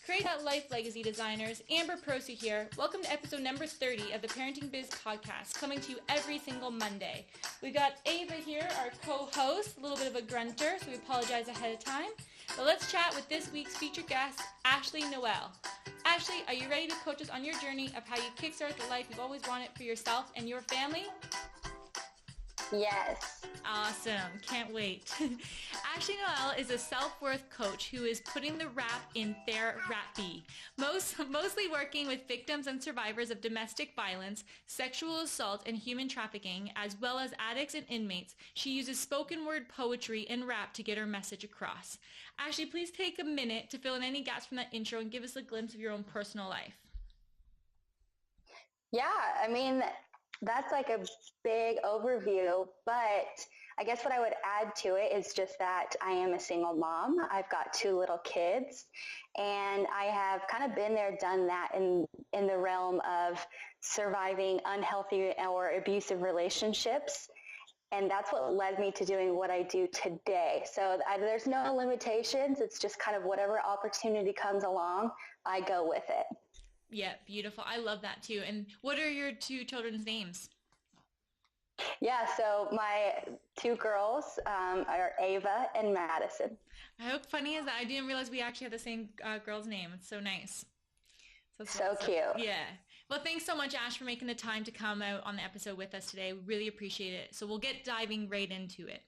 Create that life legacy designers. Amber Prosia here. Welcome to episode number 30 of the Parenting Biz Podcast, coming to you every single Monday. We got Ava here, our co-host, a little bit of a grunter, so we apologize ahead of time. But let's chat with this week's featured guest, Ashley Noelle. Ashley, are you ready to coach us on your journey of how you kickstart the life you've always wanted for yourself and your family? Yes. Awesome. Can't wait. Ashley Noelle is a self-worth coach who is putting the rap in therapy, mostly working with victims and survivors of domestic violence, sexual assault, and human trafficking, as well as addicts and inmates. She uses spoken word poetry and rap to get her message across. Ashley, please take a minute to fill in any gaps from that intro and give us a glimpse of your own personal life. Yeah, that's like a big overview, but I guess what I would add to it is just that I am a single mom. I've got 2 little kids, and I have kind of been there, done that in the realm of surviving unhealthy or abusive relationships. And that's what led me to doing what I do today. So there's no limitations. It's just kind of whatever opportunity comes along, I go with it. Yeah, beautiful. I love that too. And what are your 2 children's names? Yeah, so my 2 girls are Ava and Madison. How funny is that? I didn't realize we actually have the same girl's name. It's so nice. So cute. Yeah. Well, thanks so much, Ash, for making the time to come out on the episode with us today. We really appreciate it. So we'll get diving right into it.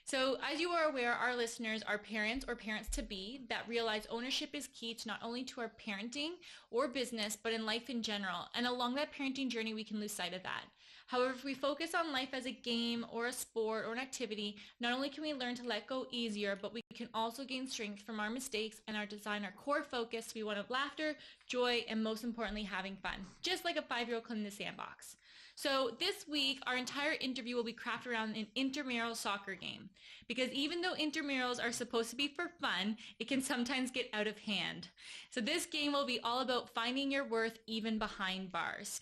So as you are aware, our listeners are parents or parents-to-be that realize ownership is key to not only to our parenting or business, but in life in general. And along that parenting journey, we can lose sight of that. However, if we focus on life as a game or a sport or an activity, not only can we learn to let go easier, but we can also gain strength from our mistakes and design our core focus to be one of laughter, joy, and most importantly, having fun, just like a 5-year-old cleaning the sandbox. So this week, our entire interview will be crafted around an Intramurals Soccer Game. Because even though intramurals are supposed to be for fun, it can sometimes get out of hand. So this game will be all about finding your worth even behind bars.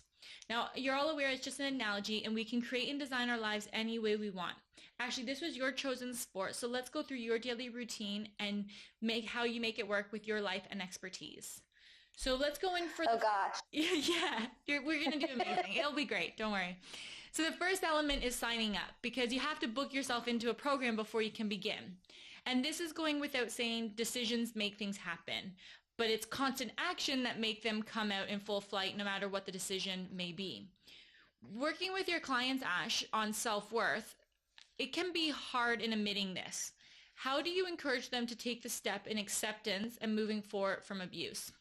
Now, you're all aware it's just an analogy, and we can create and design our lives any way we want. Actually, this was your chosen sport, so let's go through your daily routine and how you make it work with your life and expertise. So let's go in for gosh. Yeah, we're going to do amazing. It'll be great. Don't worry. So the first element is signing up, because you have to book yourself into a program before you can begin. And this is going without saying, decisions make things happen, but it's constant action that make them come out in full flight no matter what the decision may be. Working with your clients, Ash, on self-worth, it can be hard in admitting this. How do you encourage them to take the step in acceptance and moving forward from abuse?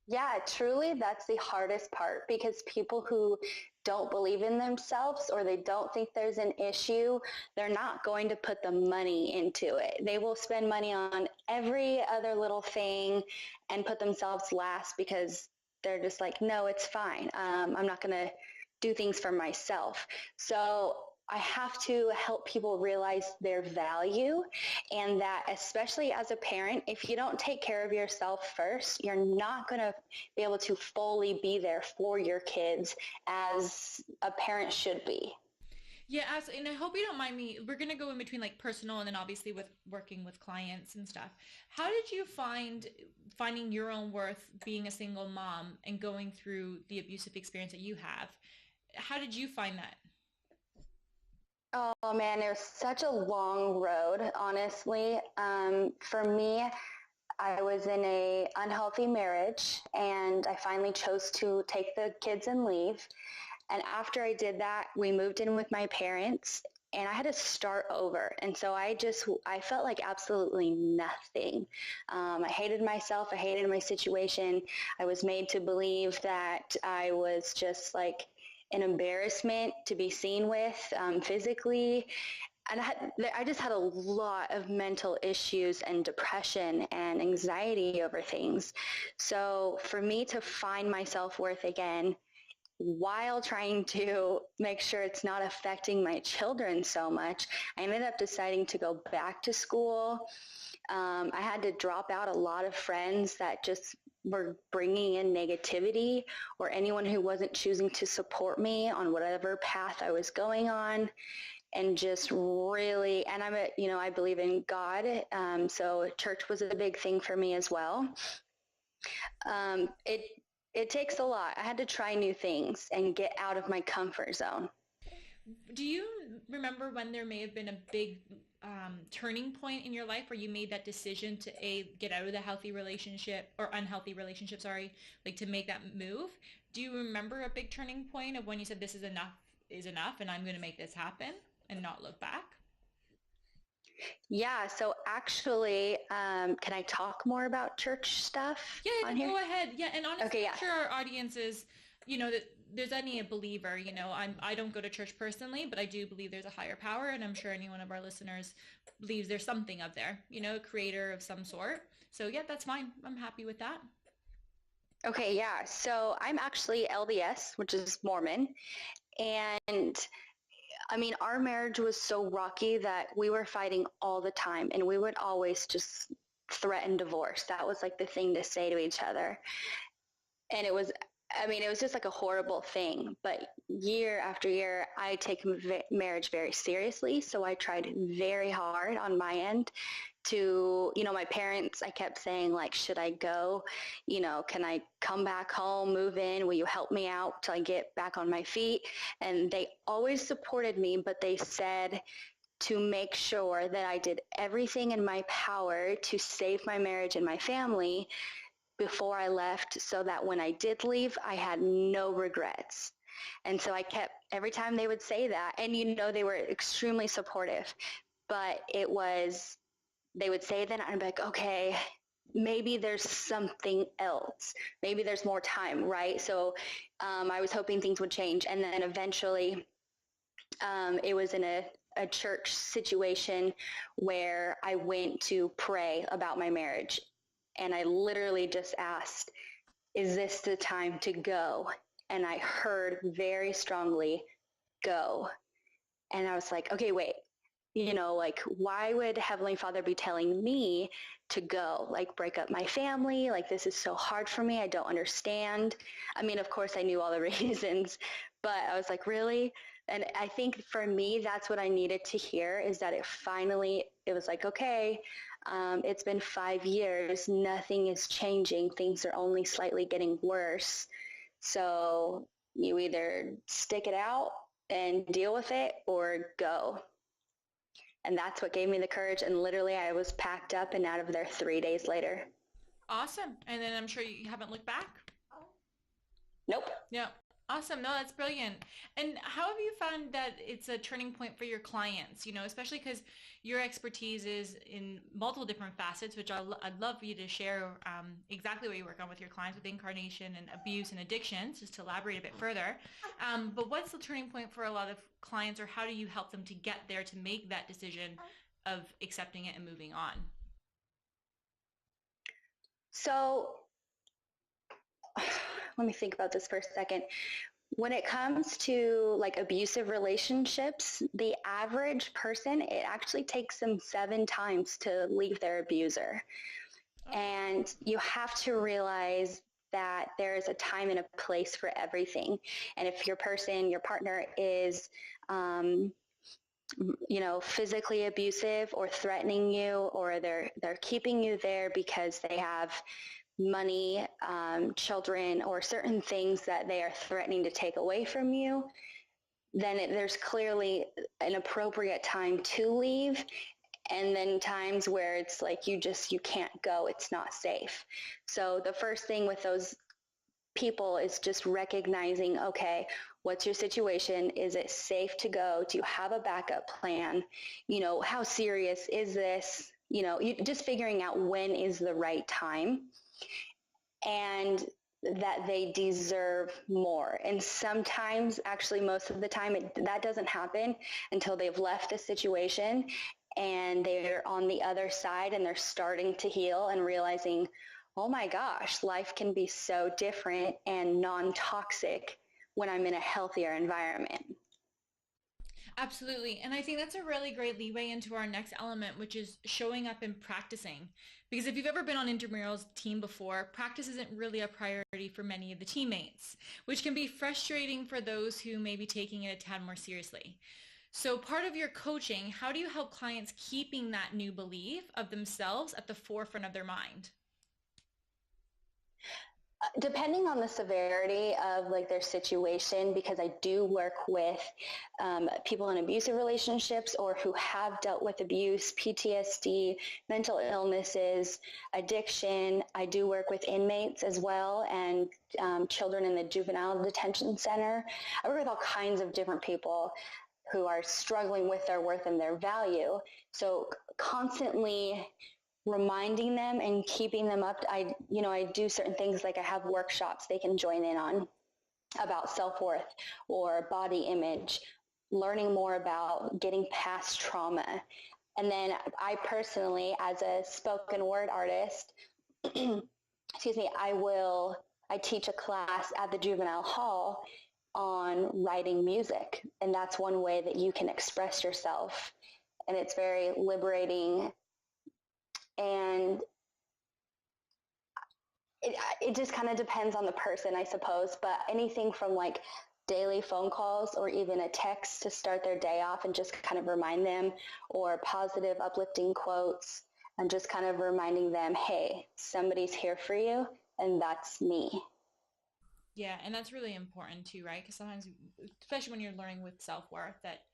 Yeah, truly, that's the hardest part, because people who don't believe in themselves or they don't think there's an issue, they're not going to put the money into it. They will spend money on every other little thing and put themselves last because they're just like, no, it's fine. I'm not going to do things for myself. So I have to help people realize their value, and that especially as a parent, if you don't take care of yourself first, you're not going to be able to fully be there for your kids as a parent should be. Yeah, and I hope you don't mind me. We're going to go in between like personal and then obviously with working with clients and stuff. How did you finding your own worth being a single mom and going through the abusive experience that you have? How did you find that? Oh man, it was such a long road, honestly. For me, I was in an unhealthy marriage, and I finally chose to take the kids and leave. And after I did that, we moved in with my parents, and I had to start over. And so I felt like absolutely nothing. I hated myself. I hated my situation. I was made to believe that I was just like an embarrassment to be seen with physically. And I just had a lot of mental issues and depression and anxiety over things. So for me to find my self-worth again, while trying to make sure it's not affecting my children so much, I ended up deciding to go back to school. I had to drop out a lot of friends that just were bringing in negativity, or anyone who wasn't choosing to support me on whatever path I was going on. and just really, and I believe in God. So church was a big thing for me as well. It takes a lot. I had to try new things and get out of my comfort zone. Do you remember when there may have been a big turning point in your life where you made that decision to get out of the healthy relationship or unhealthy relationship, like to make that move? Do you remember a big turning point of when you said this is enough and I'm going to make this happen and not look back? Yeah. So actually, can I talk more about church stuff? Yeah, go ahead. Yeah. And honestly, okay, yeah. I'm sure our audience is, that there's any believer, I don't go to church personally, but I do believe there's a higher power. And I'm sure any one of our listeners believes there's something up there, a creator of some sort. So yeah, that's fine. I'm happy with that. Okay. Yeah. So I'm actually LDS, which is Mormon. And I mean, our marriage was so rocky that we were fighting all the time, and we would always just threaten divorce. That was like the thing to say to each other. And it was just like a horrible thing. But year after year, I take marriage very seriously. So I tried very hard on my end to, my parents, I kept saying, like, should I go? Can I come back home, move in? Will you help me out till I get back on my feet? And they always supported me, but they said to make sure that I did everything in my power to save my marriage and my family before I left, so that when I did leave, I had no regrets. And so I kept, every time they would say that, and they were extremely supportive, but they would say that, and I'd be like, okay, maybe there's something else. Maybe there's more time, right? So I was hoping things would change. And then eventually it was in a church situation where I went to pray about my marriage. And I literally just asked, is this the time to go? And I heard very strongly, go. And I was like, okay, wait, like, why would Heavenly Father be telling me to go, like, break up my family? Like, this is so hard for me. I don't understand. I mean, of course I knew all the reasons, but I was like, really? And I think for me, that's what I needed to hear, is that it was like, okay, it's been 5 years. Nothing is changing. Things are only slightly getting worse. So you either stick it out and deal with it or go. And that's what gave me the courage. And literally I was packed up and out of there 3 days later. Awesome. And then I'm sure you haven't looked back? Nope. Yeah. Awesome. No, that's brilliant. And how have you found that it's a turning point for your clients, especially because your expertise is in multiple different facets, which I'd love for you to share exactly what you work on with your clients with incarnation and abuse and addictions, just to elaborate a bit further. But what's the turning point for a lot of clients, or how do you help them to get there to make that decision of accepting it and moving on? So let me think about this for a second. When it comes to like abusive relationships, the average person, it actually takes them 7 times to leave their abuser. And you have to realize that there is a time and a place for everything. And if your partner is, physically abusive or threatening you, or they're keeping you there because they have money, children, or certain things that they are threatening to take away from you, then there's clearly an appropriate time to leave. And then times where it's like you can't go, it's not safe. So the first thing with those people is just recognizing, okay, what's your situation? Is it safe to go? Do you have a backup plan? How serious is this? Just figuring out when is the right time, and that they deserve more. And sometimes, actually most of the time, that doesn't happen until they've left the situation and they're on the other side and they're starting to heal and realizing, oh my gosh, life can be so different and non-toxic when I'm in a healthier environment. Absolutely. And I think that's a really great leeway into our next element, which is showing up and practicing. Because if you've ever been on Intramurals team before, practice isn't really a priority for many of the teammates, which can be frustrating for those who may be taking it a tad more seriously. So part of your coaching, how do you help clients keeping that new belief of themselves at the forefront of their mind? Depending on the severity of like their situation, because I do work with people in abusive relationships or who have dealt with abuse, PTSD, mental illnesses, addiction. I do work with inmates as well, and children in the juvenile detention center. I work with all kinds of different people who are struggling with their worth and their value. So constantly reminding them and keeping them up. I do certain things, like I have workshops they can join in on about self-worth or body image, learning more about getting past trauma. And then I personally, as a spoken word artist, excuse me, I teach a class at the juvenile hall on writing music. And that's one way that you can express yourself. And it's very liberating. And it just kind of depends on the person, I suppose. But anything from like daily phone calls or even a text to start their day off and just kind of remind them, or positive, uplifting quotes, and just kind of reminding them, hey, somebody's here for you, and that's me. Yeah, and that's really important too, right? Because sometimes, especially when you're learning with self-worth, that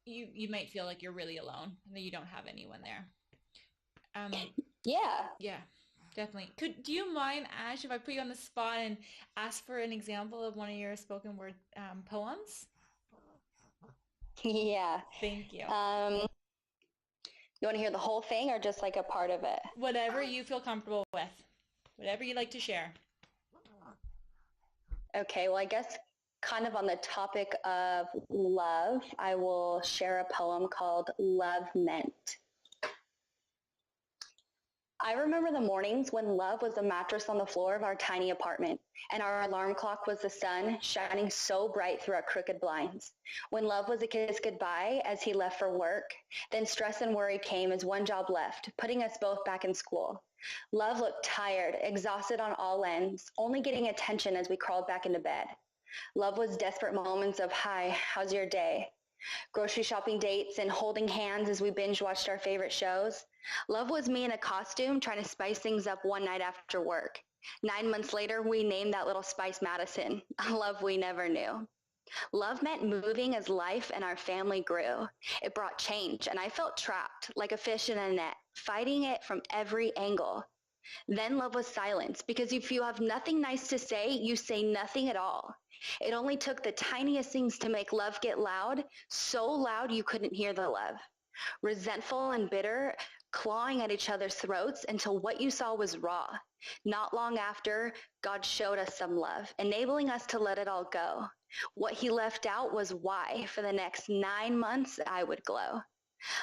you might feel like you're really alone and that you don't have anyone there. Yeah, definitely. Do you mind, Ash, if I put you on the spot and ask for an example of one of your spoken word poems? Yeah. Thank you. You want to hear the whole thing or just like a part of it? Whatever you feel comfortable with. Whatever you'd like to share. Okay, well, I guess kind of on the topic of love, I will share a poem called Love Meant. I remember the mornings when love was the mattress on the floor of our tiny apartment, and our alarm clock was the sun shining so bright through our crooked blinds. When love was a kiss goodbye as he left for work, then stress and worry came as one job left, putting us both back in school. Love looked tired, exhausted on all ends, only getting attention as we crawled back into bed. Love was desperate moments of, hi, how's your day? Grocery shopping dates and holding hands as we binge watched our favorite shows. Love was me in a costume trying to spice things up one night after work. 9 months later, we named that little spice Madison, a love we never knew. Love meant moving as life and our family grew. It brought change, and I felt trapped like a fish in a net, fighting it from every angle. Then love was silence, because if you have nothing nice to say, you say nothing at all. It only took the tiniest things to make love get loud, so loud you couldn't hear the love. Resentful and bitter, clawing at each other's throats until what you saw was raw. Not long after, God showed us some love, enabling us to let it all go. What he left out was why, for the next 9 months, I would glow.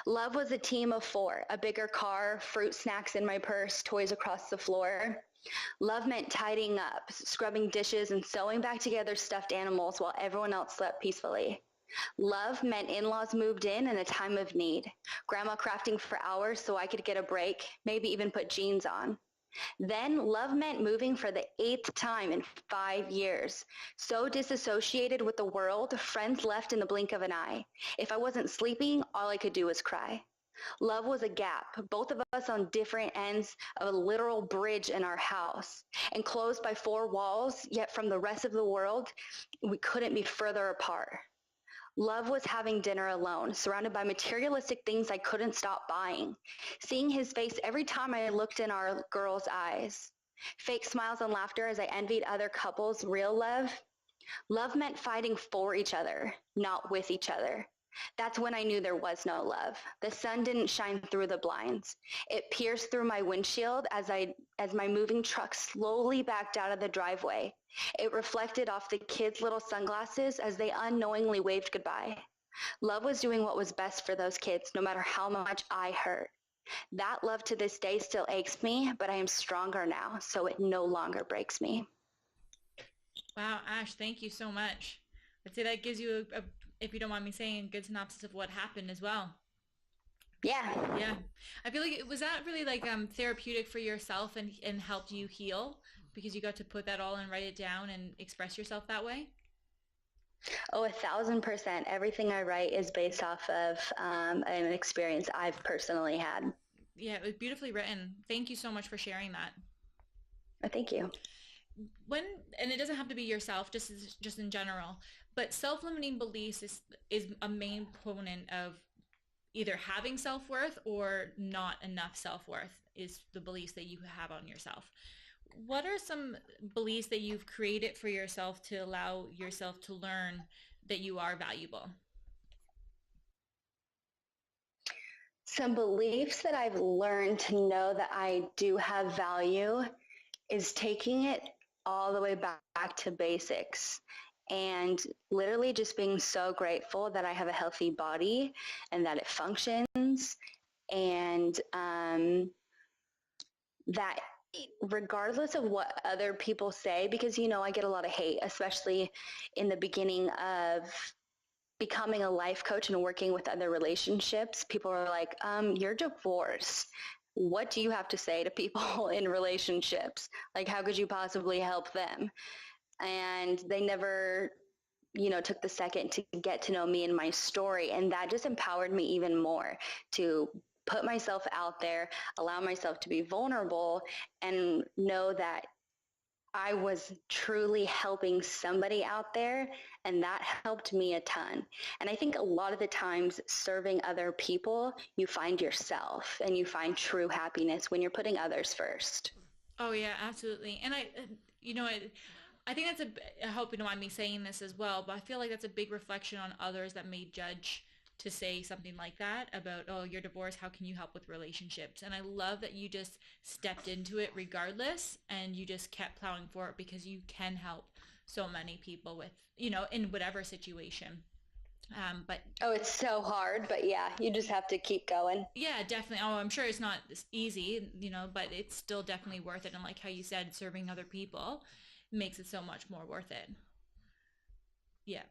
Love was a team of 4, a bigger car, fruit snacks in my purse, toys across the floor. Love meant tidying up, scrubbing dishes, and sewing back together stuffed animals while everyone else slept peacefully. Love meant in-laws moved in a time of need, grandma crafting for hours so I could get a break, maybe even put jeans on. Then love meant moving for the 8th time in 5 years. So disassociated with the world, friends left in the blink of an eye. If I wasn't sleeping, all I could do was cry. Love was a gap, both of us on different ends of a literal bridge in our house, enclosed by 4 walls, yet from the rest of the world, we couldn't be further apart. Love was having dinner alone, surrounded by materialistic things I couldn't stop buying, seeing his face every time I looked in our girl's eyes, fake smiles and laughter as I envied other couples' real love. Love meant fighting for each other, not with each other. That's when I knew there was no love. The sun didn't shine through the blinds. It pierced through my windshield as my moving truck slowly backed out of the driveway. It reflected off the kids' little sunglasses as they unknowingly waved goodbye. Love was doing what was best for those kids, no matter how much I hurt. That love to this day still aches me, but I am stronger now, so it no longer breaks me. Wow, Ash, thank you so much. I'd say that gives you if you don't mind me saying, a good synopsis of what happened as well. Yeah. I feel like was that really like therapeutic for yourself and helped you heal because you got to put that all and write it down and express yourself that way? Oh, 1,000%. Everything I write is based off of an experience I've personally had. Yeah, it was beautifully written. Thank you so much for sharing that. Oh, thank you. When, and it doesn't have to be yourself, just in general, but self-limiting beliefs is a main component of either having self-worth or not enough self-worth is the beliefs that you have on yourself. What are some beliefs that you've created for yourself to allow yourself to learn that you are valuable? Some beliefs that I've learned to know that I do have value is taking it all the way back to basics and literally just being so grateful that I have a healthy body and that it functions, and that regardless of what other people say, because, I get a lot of hate, especially in the beginning of becoming a life coach and working with other relationships. People are like, you're divorced. What do you have to say to people in relationships? Like, how could you possibly help them? And they never, took the second to get to know me and my story. And that just empowered me even more to put myself out there, allow myself to be vulnerable, and know that I was truly helping somebody out there, and that helped me a ton. And I think a lot of the times serving other people, you find yourself and you find true happiness when you're putting others first. Oh yeah, absolutely. And I think that's I hope you don't mind me saying this as well, but I feel like that's a big reflection on others that may judge to say something like that about, oh, you're divorced, how can you help with relationships? And I love that you just stepped into it regardless, and you just kept plowing for it because you can help so many people with, in whatever situation. But oh, it's so hard, but yeah, you just have to keep going. yeah, definitely. Oh, I'm sure it's not easy, but it's still definitely worth it. And like how you said, serving other people makes it so much more worth it. Yeah.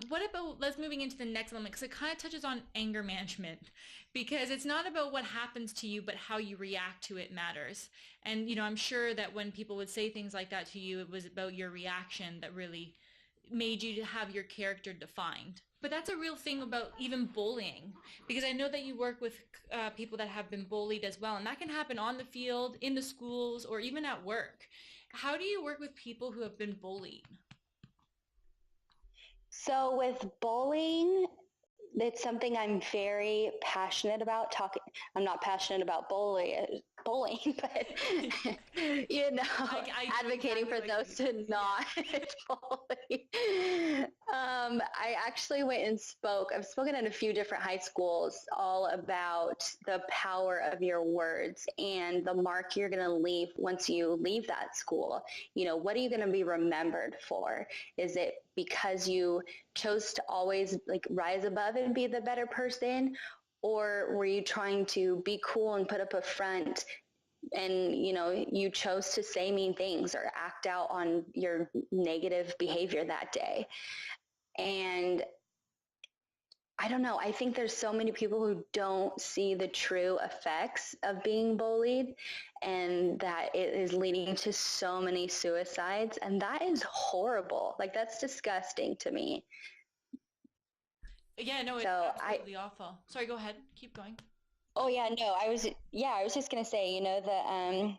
What about, let's moving into the next element, because it kind of touches on anger management, because it's not about what happens to you, but how you react to it matters. And, I'm sure that when people would say things like that to you, it was about your reaction that really made you to have your character defined. But that's a real thing about even bullying, because I know that you work with people that have been bullied as well, and that can happen on the field, in the schools, or even at work. How do you work with people who have been bullied? So with bullying, it's something I'm very passionate about talking. I'm not passionate about bullying, but advocating for those to not bully. I actually went and spoke. I've spoken at a few different high schools all about the power of your words and the mark you're going to leave once you leave that school. What are you going to be remembered for? Is it because you chose to always rise above and be the better person? Or were you trying to be cool and put up a front and, you chose to say mean things or act out on your negative behavior that day? And I don't know. I think there's so many people who don't see the true effects of being bullied, and that it is leading to so many suicides. And that is horrible. That's disgusting to me. Yeah, no, it's absolutely awful. Sorry, go ahead. Keep going. Oh yeah, no, I was just going to say, that,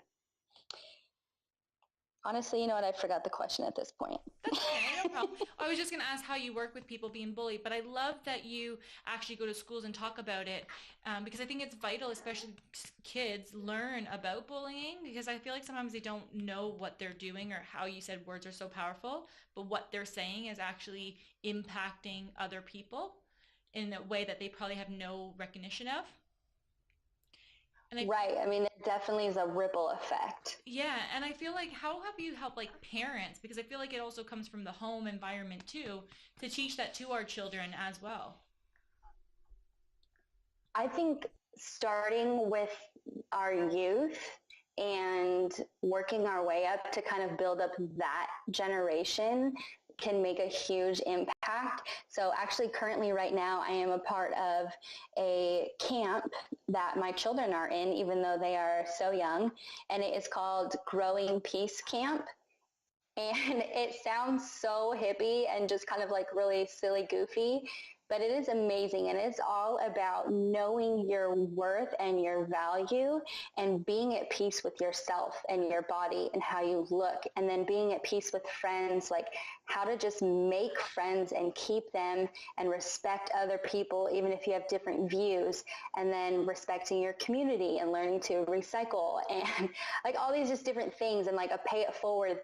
honestly, you know what? I forgot the question at this point. That's okay, no problem. I was just going to ask how you work with people being bullied, but I love that you actually go to schools and talk about it, because I think it's vital, especially kids learn about bullying, because I feel like sometimes they don't know what they're doing, or how you said words are so powerful, but what they're saying is actually impacting other people in a way that they probably have no recognition of. Right. I mean, there definitely is a ripple effect. Yeah. And I feel like, how have you helped parents? Because I feel like it also comes from the home environment too, to teach that to our children as well. I think starting with our youth and working our way up to kind of build up that generation can make a huge impact. So actually currently right now I am a part of a camp that my children are in, even though they are so young, and it is called Growing Peace Camp. And it sounds so hippie and just kind of like really silly, goofy, but it is amazing. And it's all about knowing your worth and your value and being at peace with yourself and your body and how you look. And then being at peace with friends, like how to just make friends and keep them and respect other people, even if you have different views. And then respecting your community and learning to recycle and like all these just different things, and like a pay it forward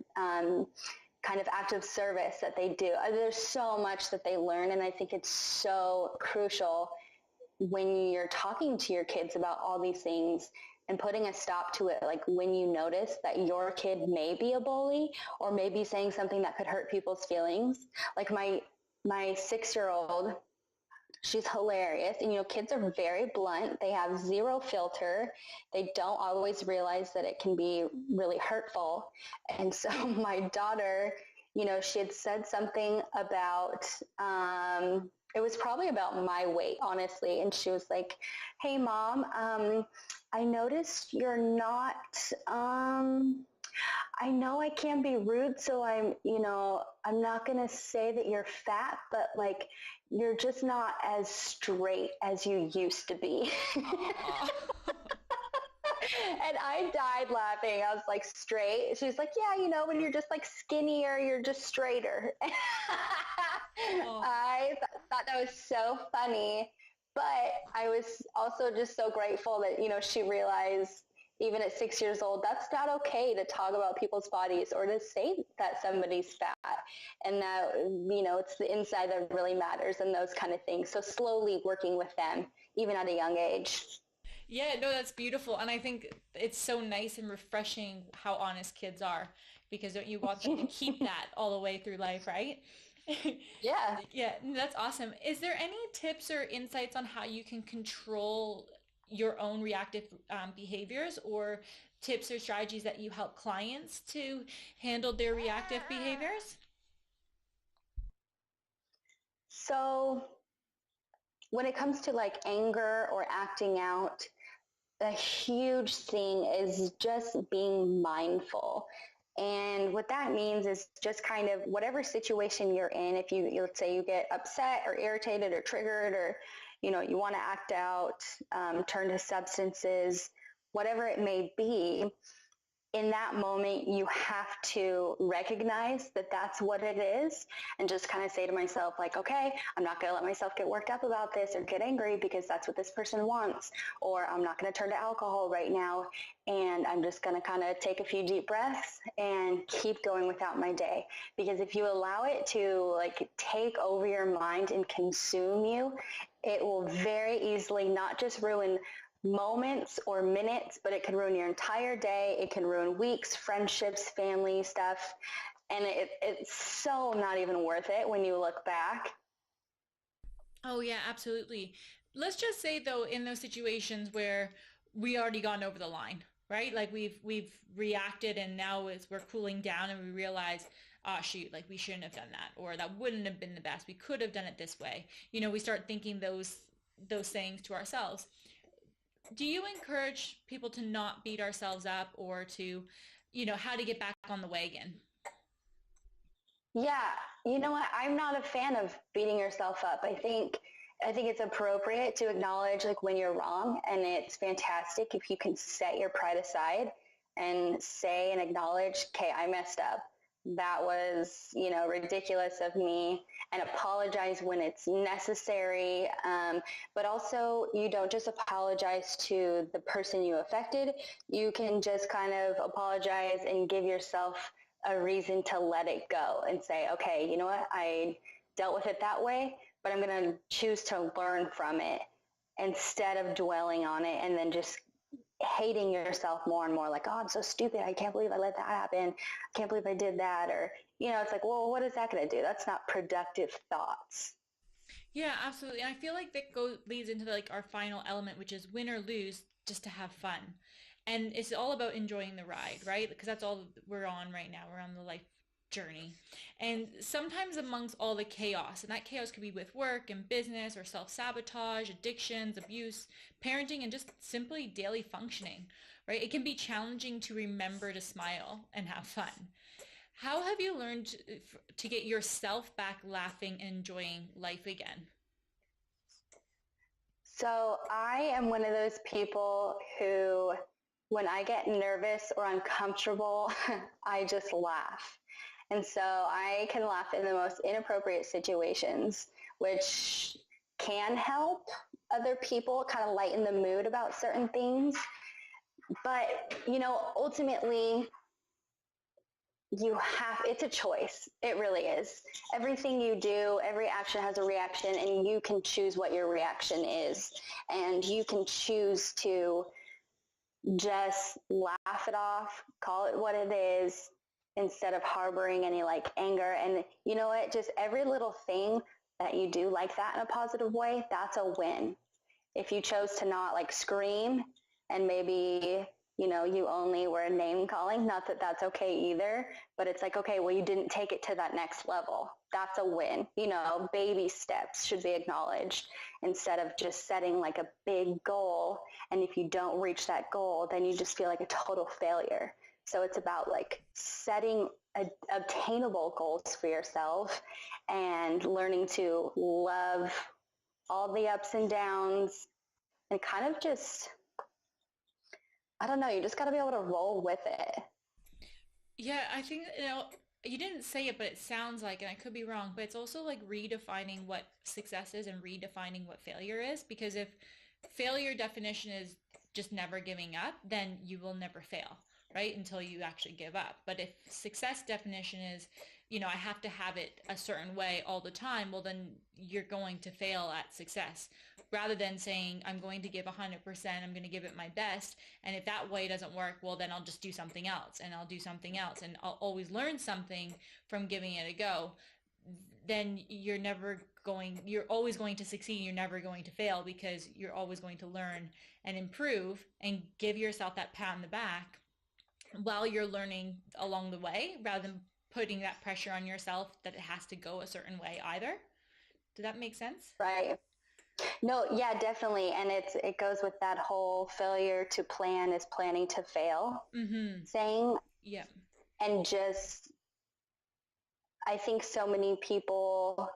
kind of act of service that they do. There's so much that they learn, and I think it's so crucial when you're talking to your kids about all these things and putting a stop to it. Like when you notice that your kid may be a bully or maybe saying something that could hurt people's feelings. Like my 6-year-old, she's hilarious. And, kids are very blunt. They have zero filter. They don't always realize that it can be really hurtful. And so my daughter, she had said something about, it was probably about my weight, honestly. And she was like, "Hey, Mom, I noticed you're not, I know I can be rude, so I'm not going to say that you're fat, but like, you're just not as straight as you used to be." And I died laughing. I was like, "Straight?" She's like, "Yeah, when you're just like skinnier, you're just straighter." I thought that was so funny, but I was also just so grateful that, she realized even at 6 years old, that's not okay to talk about people's bodies or to say that somebody's fat, and that, it's the inside that really matters and those kind of things. So slowly working with them, even at a young age. Yeah, no, that's beautiful. And I think it's so nice and refreshing how honest kids are, because don't you want them to keep that all the way through life, right? Yeah. Yeah, that's awesome. Is there any tips or insights on how you can control your own reactive behaviors, or tips or strategies that you help clients to handle their reactive behaviors? So when it comes to like anger or acting out, a huge thing is just being mindful. And what that means is just kind of whatever situation you're in, if let's say you get upset or irritated or triggered, or, you want to act out, turn to substances, whatever it may be, in that moment, you have to recognize that that's what it is, and just kind of say to myself, like, okay, I'm not going to let myself get worked up about this or get angry because that's what this person wants, or I'm not going to turn to alcohol right now, and I'm just going to kind of take a few deep breaths and keep going without my day. Because if you allow it to like take over your mind and consume you, it will very easily not just ruin moments or minutes, but it can ruin your entire day. It can ruin weeks, friendships, family stuff. And it's so not even worth it when you look back. Oh yeah, absolutely. Let's just say though, in those situations where we already gone over the line, right? Like we've reacted, and now we're cooling down and we realize, ah, shoot, like we shouldn't have done that, or that wouldn't have been the best. We could have done it this way. We start thinking those things to ourselves. Do you encourage people to not beat ourselves up, or to, how to get back on the wagon? Yeah, you know what? I'm not a fan of beating yourself up. I think it's appropriate to acknowledge like when you're wrong, and it's fantastic if you can set your pride aside and say and acknowledge, okay, I messed up. That was, ridiculous of me, and apologize when it's necessary. But also, you don't just apologize to the person you affected. You can just kind of apologize and give yourself a reason to let it go and say, okay, you know what? I dealt with it that way, but I'm going to choose to learn from it instead of dwelling on it and then just hating yourself more and more, like, oh, I'm so stupid. I can't believe I let that happen. I can't believe I did that. Or, it's like, well, what is that going to do? That's not productive thoughts. Yeah, absolutely. And I feel like that leads into like our final element, which is win or lose, just to have fun. And it's all about enjoying the ride, right? Because that's all we're on right now. We're on the life journey. And sometimes amongst all the chaos, and that chaos could be with work and business, or self-sabotage, addictions, abuse, parenting, and just simply daily functioning, right? It can be challenging to remember to smile and have fun. How have you learned to get yourself back laughing and enjoying life again? So I am one of those people who, when I get nervous or uncomfortable, I just laugh. And so I can laugh in the most inappropriate situations, which can help other people kind of lighten the mood about certain things. But, ultimately, it's a choice. It really is. Everything you do, every action has a reaction, and you can choose what your reaction is. And you can choose to just laugh it off, call it what it is, instead of harboring any anger. And you know what? Just every little thing that you do like that in a positive way, that's a win. If you chose to not scream and maybe you only were name calling, not that that's okay either, but it's okay, well, you didn't take it to that next level. That's a win. Baby steps should be acknowledged instead of just setting a big goal. And if you don't reach that goal, then you just feel like a total failure. So it's about setting obtainable goals for yourself and learning to love all the ups and downs and kind of just, I don't know, you just got to be able to roll with it. Yeah, I think, you didn't say it, but it sounds like, and I could be wrong, but it's also redefining what success is and redefining what failure is. Because if failure definition is just never giving up, then you will never fail, right? Until you actually give up. But if success definition is, I have to have it a certain way all the time, well, then you're going to fail at success. Rather than saying, I'm going to give 100%, I'm going to give it my best. And if that way doesn't work, well, then I'll just do something else and I'll do something else. And I'll always learn something from giving it a go. Then you're always going to succeed. You're never going to fail because you're always going to learn and improve and give yourself that pat on the back while you're learning along the way, rather than putting that pressure on yourself that it has to go a certain way either. Did that make sense? Right. No, yeah, definitely. And it goes with that whole failure to plan is planning to fail saying. Yeah. And just, I think so many people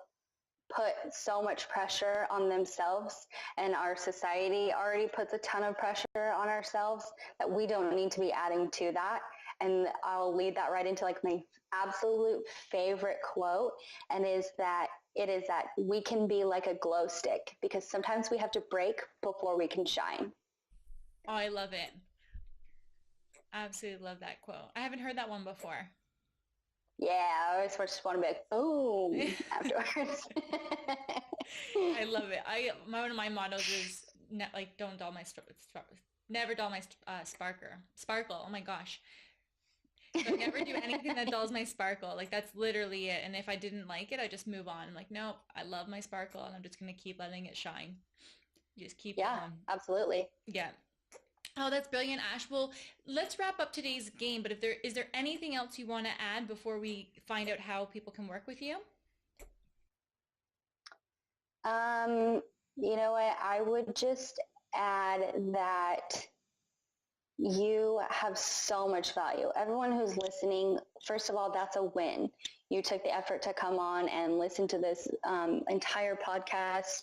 put so much pressure on themselves, and our society already puts a ton of pressure on ourselves that we don't need to be adding to that. And I'll lead that right into my absolute favorite quote, and it is that we can be like a glow stick, because sometimes we have to break before we can shine. Oh, I love it. Absolutely love that quote. I haven't heard that one before. Yeah, I always just want to be like, boom, afterwards. I love it. One of my mottos is don't dull my never dull my sparkle. Oh my gosh. So never do anything that dulls my sparkle. That's literally it. And if I didn't like it, I just move on. I'm like, nope, I love my sparkle and I'm just going to keep letting it shine. Just keep going. Absolutely. Yeah. Oh, that's brilliant, Ash. Well, let's wrap up today's game. But is there anything else you want to add before we find out how people can work with you? You know what? I would just add that you have so much value. Everyone who's listening, first of all, that's a win. You took the effort to come on and listen to this entire podcast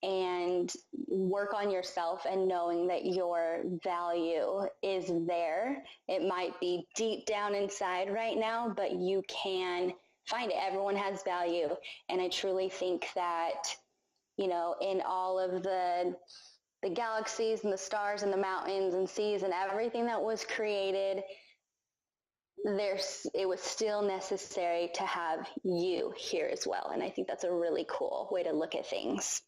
and work on yourself, and knowing that your value is there. It might be deep down inside right now, but you can find it. Everyone has value. And I truly think that, in all of the galaxies and the stars and the mountains and seas and everything that was created, it was still necessary to have you here as well. And I think that's a really cool way to look at things.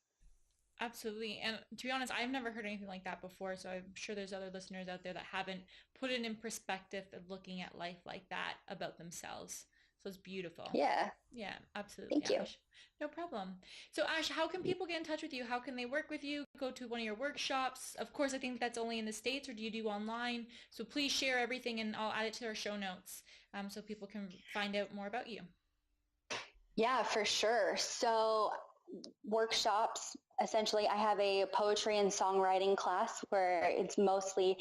Absolutely. And to be honest, I've never heard anything like that before. So I'm sure there's other listeners out there that haven't put it in perspective of looking at life like that about themselves. So it's beautiful. Yeah. Yeah, absolutely. Thank you. Ash. No problem. So Ash, how can people get in touch with you? How can they work with you? Go to one of your workshops? Of course, I think that's only in the States, or do you do online? So please share everything and I'll add it to our show notes so people can find out more about you. Yeah, for sure. So workshops. Essentially, I have a poetry and songwriting class where it's mostly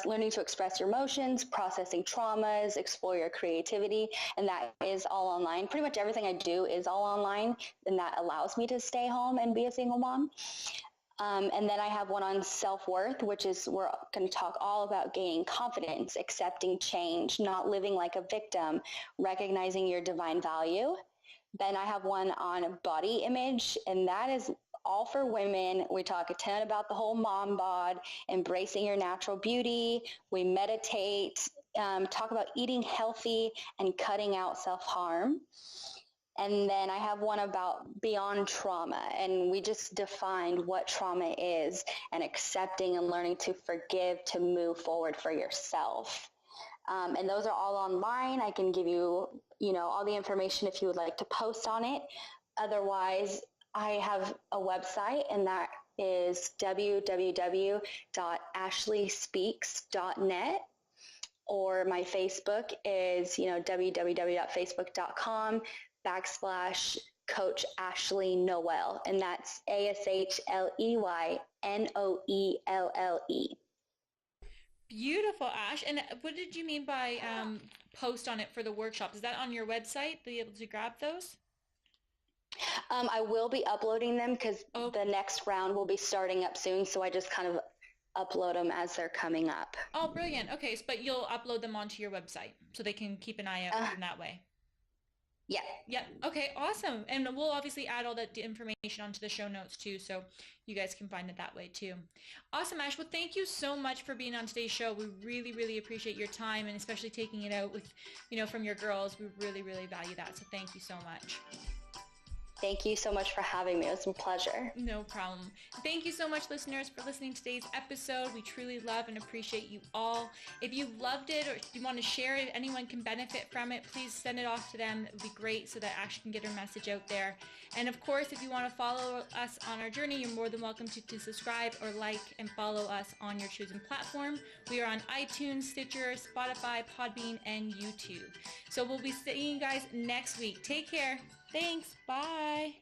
learning to express your emotions, processing traumas, explore your creativity, and that is all online. Pretty much everything I do is all online, and that allows me to stay home and be a single mom. And then I have one on self-worth, which is we're going to talk all about gaining confidence, accepting change, not living like a victim, recognizing your divine value. Then I have one on body image, and that is all for women. We talk a ton about the whole mom bod, embracing your natural beauty. We meditate, talk about eating healthy and cutting out self-harm. And then I have one about beyond trauma, and we just defined what trauma is and accepting and learning to forgive to move forward for yourself. And those are all online. I can give you, all the information if you would like to post on it. Otherwise, I have a website, and that is www.ashleyspeaks.net, or my Facebook is, www.facebook.com/Coach Ashley Noelle, and that's ASHLEYNOELLE. Beautiful, Ash. And what did you mean by post on it for the workshop? Is that on your website? Be able to grab those? I will be uploading them because the next round will be starting up soon, so I just kind of upload them as they're coming up. Oh, brilliant. Okay, but you'll upload them onto your website so they can keep an eye out in that way. Yeah. Yeah. Okay, awesome. And we'll obviously add all that information onto the show notes too, so you guys can find it that way too. Awesome, Ash. Well, thank you so much for being on today's show. We really, really appreciate your time, and especially taking it out with, from your girls. We really, really value that. So thank you so much. Thank you so much for having me. It was a pleasure. No problem. Thank you so much, listeners, for listening to today's episode. We truly love and appreciate you all. If you loved it or if you want to share it, if anyone can benefit from it, please send it off to them. It would be great so that Ash can get her message out there. And of course, if you want to follow us on our journey, you're more than welcome to subscribe or like and follow us on your chosen platform. We are on iTunes, Stitcher, Spotify, Podbean, and YouTube. So we'll be seeing you guys next week. Take care. Thanks. Bye.